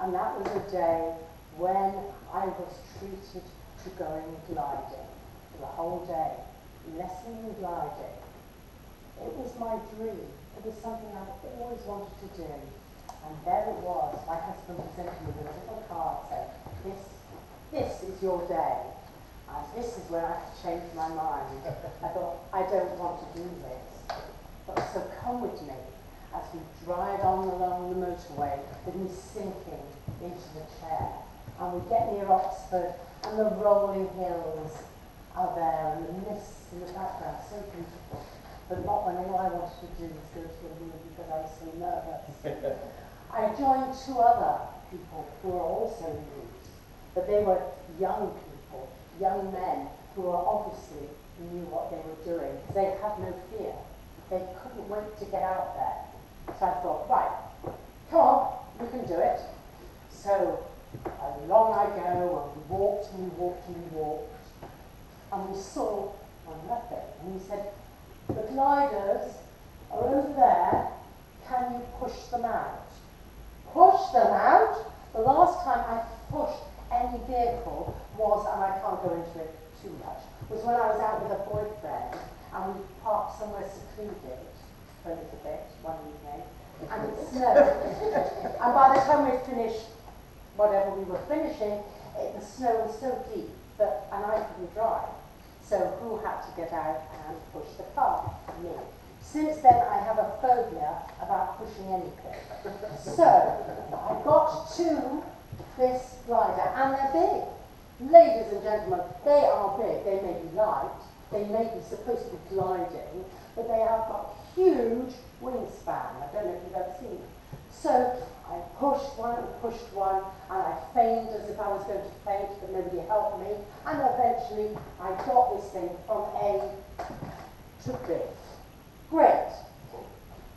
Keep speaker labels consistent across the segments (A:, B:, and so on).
A: And that was a day when I was treated to going gliding for the whole day, lesson in gliding. It was my dream. It was something I'd always wanted to do. And there it was. My husband presented me with a little card saying, this is your day. And this is when I changed my mind. I thought, I don't want to do this. But so come with me as we drive on along the motorway with me sinking into the chair. And we get near Oxford and the rolling hills are there and the mists in the background, so beautiful. But not when all I wanted to do was go to a movie because I was so nervous. I joined two other people who were also youths, but they were young people, young men who were obviously knew what they were doing. They had no fear. They couldn't wait to get out there. So I thought, right, come on, we can do it. So along I go, and we walked and we walked and we walked, and we saw nothing. And he said, the gliders are over there, can you push them out? Push them out? The last time I pushed any vehicle was, and I can't go into it too much, was when I was out with a boyfriend and we parked somewhere secluded for a little bit one evening, and it snowed. And by the time we finished whatever we were finishing, the snow was so deep that, and I couldn't drive. So who had to get out and push the car? Me. Since then, I have a phobia about pushing anything. So I got to this glider, and they're big. Ladies and gentlemen, they are big. They may be light, they may be supposed to be gliding, but they have got huge wingspan. I don't know if you've ever seen them. So I pushed one, and I feigned as if I was going to faint, but nobody helped me. And eventually, I got this thing from A to B. Great.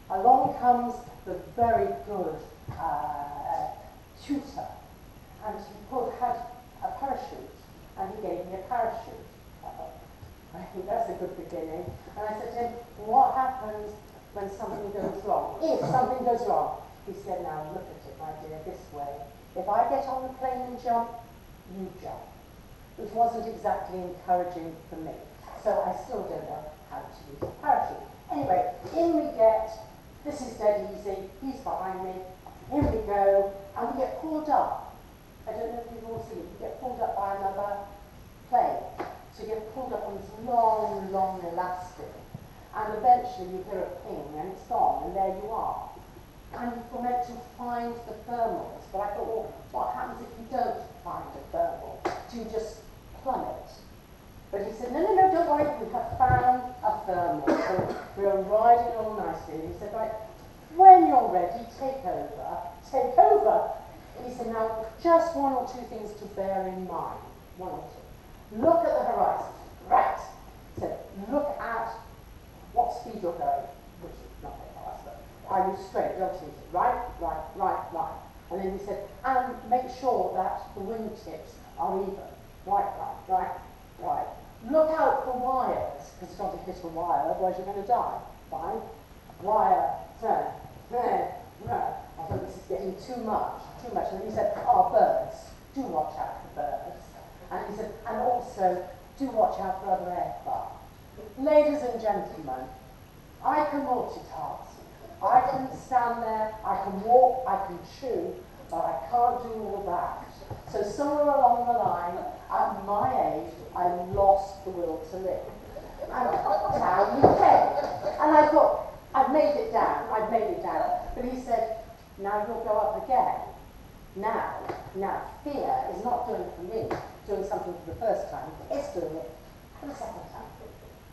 A: Along comes the very good tutor, and he had a parachute, and he gave me a parachute. I thought, I think that's a good beginning. And I said to him, what happens when something goes wrong? If something goes wrong. He said, now look at it, my dear, this way. If I get on the plane and jump, you jump. Which wasn't exactly encouraging for me. So I still don't know how to use a parachute. Anyway, in we get, this is dead easy, he's behind me, in we go, and we get pulled up. I don't know if you've all seen it, you get pulled up by another plane. So you get pulled up on this long, long elastic. And eventually you hear a ping, and it's gone, and there you are. And you're meant to find the thermals. But I thought, well, what happens if you don't find a thermal? Do you just plummet? But he said, no, don't worry, we have found a thermal. So we were riding along nicely. And he said, right, when you're ready, take over. Take over. He said, now, just one or two things to bear in mind. One or two. Look at the horizon. Right. He said, look at what speed you're going, which is not very fast, but are you straight? Don't you? Right. And then he said, and make sure that the wingtips are even. Right. Look out for wires, because you don't hit a wire, otherwise you're going to die. Fine. Wire, turn. I thought this is getting too much. And then he said, birds. Do watch out for birds. And he said, and also, do watch out for other aircraft. Ladies and gentlemen, I can multitask. I can stand there, I can walk, I can chew, but I can't do all that. So somewhere along the line, at my age, I lost the will to live. And down we came. And I thought, I've made it down. But he said, now you'll go up again. Now, fear is not doing for me, doing something for the first time, it's doing it for the second time.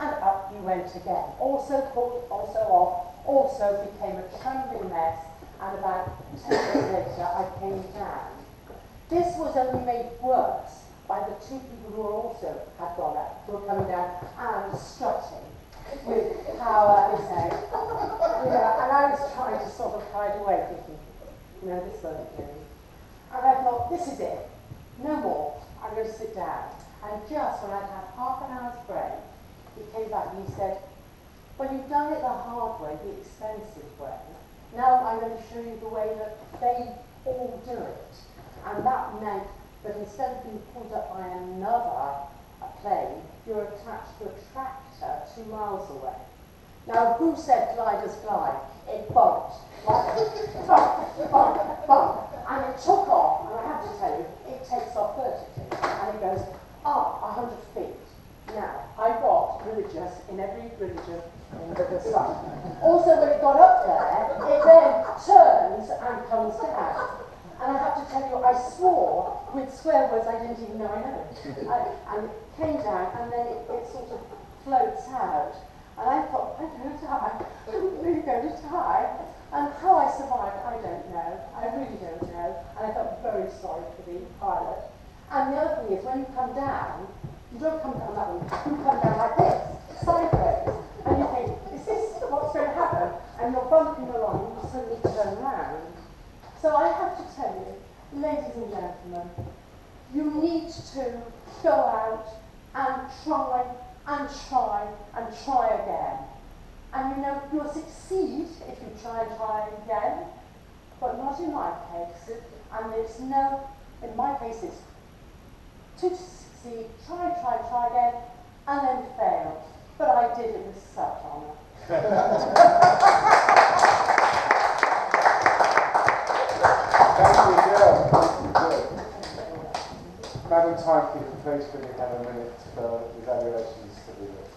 A: And up you went again. Also pulled, also off, also became a trembling mess, and about 10 minutes later I came down. This was only made worse by the two people who had gone up, who were coming down and strutting with power, and I was trying to sort of hide away, thinking, this won't do. And I thought, this is it, no more, I'm going to sit down. And just when I'd had half an hour's break, he came back and he said, well, you've done it the hard way, the expensive way. Now I'm going to show you the way that they all do it. And that meant that instead of being pulled up by another plane, you're attached to a tractor 2 miles away. Now, who said gliders glide? It bumped. Like, bump, bump, bump. And it took off, and I have to tell you, it takes off vertically. And it goes up 100 feet. Now, I got religious in every religion under the sun. Also, when it got up there, it then turns and comes down. And I have to tell you, I swore with swear words I didn't even know I know. And it came down, and then it sort of floats out. And I thought, I'm going to die. I'm really going to die. And how I survived, I don't know. I really don't know. And I felt very sorry for the pilot. And the other thing is, when you come down, you don't come down that way. You come down like this, sideways. And you think, is this what's going to happen? And you're bumping along, and you suddenly turn around. So I have to tell you, ladies and gentlemen, you need to go out and try and try and try again. And you know, you'll succeed if you try and try again, but not in my case. And it's no, in my case it's to succeed, try again, and then fail. But I did it with such honour.
B: Thank you, Jill. Madam Timekeeper, please could we have a minute for evaluations to be looked at?